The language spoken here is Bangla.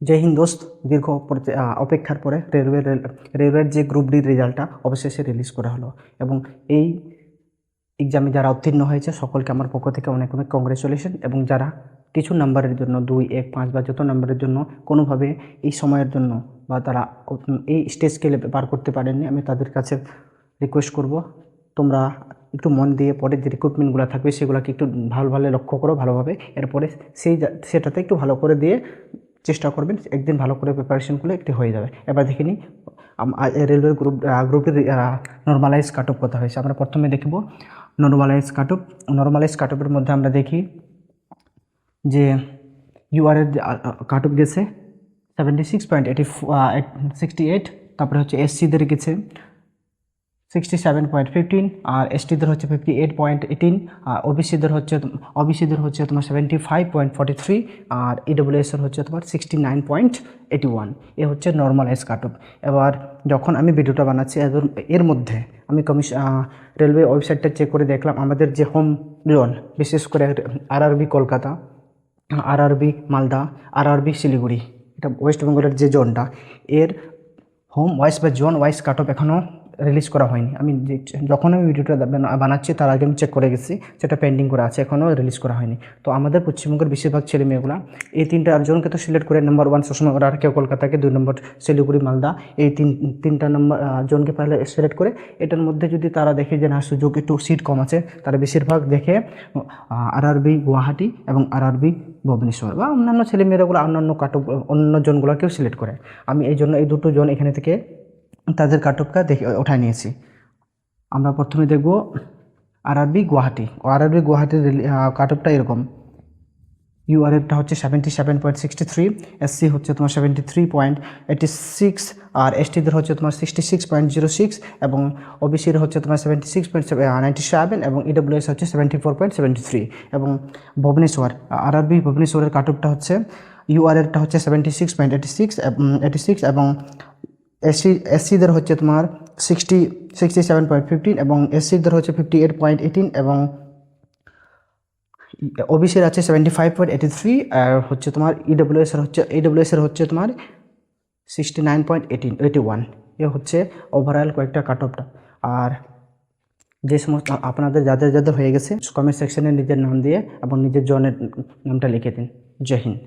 জয় হিন্দ দোস্ত, দীর্ঘ অপেক্ষার পরে রেলওয়ের যে গ্রুপ ডির রেজাল্টটা অবশেষে রিলিজ করা হলো এবং এই এক্সামে যারা উত্তীর্ণ হয়েছে সকলকে আমার পক্ষ থেকে অনেক অনেক কংগ্রেচুলেশন। এবং যারা কিছু নাম্বারের জন্য 2, 1, 5 বা যত নাম্বারের জন্য কোনোভাবে এই সময়ের জন্য বা তারা এই স্টেজ স্কেলে পার করতে পারেননি, আমি তাদের কাছে রিকোয়েস্ট করব তোমরা একটু মন দিয়ে পরে যে রিক্রুটমেন্টগুলো থাকবে সেগুলোকে একটু ভালোভাবে লক্ষ্য করো ভালোভাবে, এরপরে সেটাতে একটু ভালো করে দিয়ে চেষ্টা করবেন, একদিন ভালো করে প্রিপারেশন করলে একটি হয়ে যাবে। এবার দেখে নিই রেলওয়ের গ্রুপের নর্মালাইজ কাট অফ কথা হয়েছে। আমরা প্রথমে দেখব নর্মালাইজ কাট অফের মধ্যে আমরা দেখি যে ইউআরের কাট অফ গেছে 76.68, তারপরে হচ্ছে এসসিদের গেছে 67.15, আর এসটিদের হচ্ছে 58.18, আর ওবিসিদের হচ্ছে তোমার 75.43, আর ইডব্লিউএসের হচ্ছে তোমার 69.81। এ হচ্ছে নর্মালাইজ কাট অফ। এবার যখন আমি ভিডিওটা বানাচ্ছি এর মধ্যে আমি রেলওয়ে ওয়েবসাইটটা চেক করে দেখলাম আমাদের যে হোম জোন, বিশেষ করে RRB Kolkata, RRB Malda, RRB Siliguri, এটা ওয়েস্ট বেঙ্গলের যে জোনটা, এর হোম ওয়াইজ বা জোন ওয়াইজ কাট অফ এখনও রিলিজ করা হয়নি। আমি যখন আমি ভিডিওটা বানাচ্ছি তার আগে আমি চেক করে গেছি, সেটা পেন্ডিং করে আছে, এখনও রিলিজ করা হয়নি। তো আমাদের পশ্চিমবঙ্গের বেশিরভাগ ছেলে মেয়েগুলো এই তিনটা জনকে তো সিলেক্ট করে নাম্বার 1 সবসময় ওরা, কেউ কলকাতাকে, 2 নম্বর শিলিগুড়ি, মালদা, এই তিনটা নাম্বার জনকে পাহলে সিলেক্ট করে। এটার মধ্যে যদি তারা দেখে যে না সুযোগ একটু সিট কম আছে, তারা বেশিরভাগ দেখে আরআরবি গুয়াহাটি এবং আরআরবি ভুবনেশ্বর বা অন্যান্য ছেলেমেয়েরাগুলো অন্য জোনগুলোকেও সিলেক্ট করে। আমি এই জন্য এই দুটো জোন এখানে থেকে তাদের কাট অফটা দেখে ওঠায় নিয়েছি। আমরা প্রথমে দেখব আরআরবি গুয়াহাটির কাট অফটা এরকম। ইউআরএফটা হচ্ছে 77.63, এসসি হচ্ছে তোমার 73.86, আর এসটিদের হচ্ছে তোমার 66.06, এবং ওবিসির হচ্ছে তোমার 76.97, এবং ইডব্লিউএস হচ্ছে 74.73। এবং আরআরবি ভুবনেশ্বরের কাট অফটা হচ্ছে ইউআরএফটা হচ্ছে 76.86, এবং এসসিদের হচ্ছে তোমার 67.15, এবং এসসিদের হচ্ছে 58.18, এবং ওবিসির আছে 75.83, আর হচ্ছে তোমার ইডব্লিউএসের হচ্ছে তোমার 69.81। এ হচ্ছে ওভারঅল কয়েকটা কাট অফটা। আর যে সমস্ত আপনাদের যাদের হয়ে গেছে কমেন্ট সেকশনে নিজের নাম দিয়ে এবং নিজের জনের নামটা লিখে দিন। জয় হিন্দ।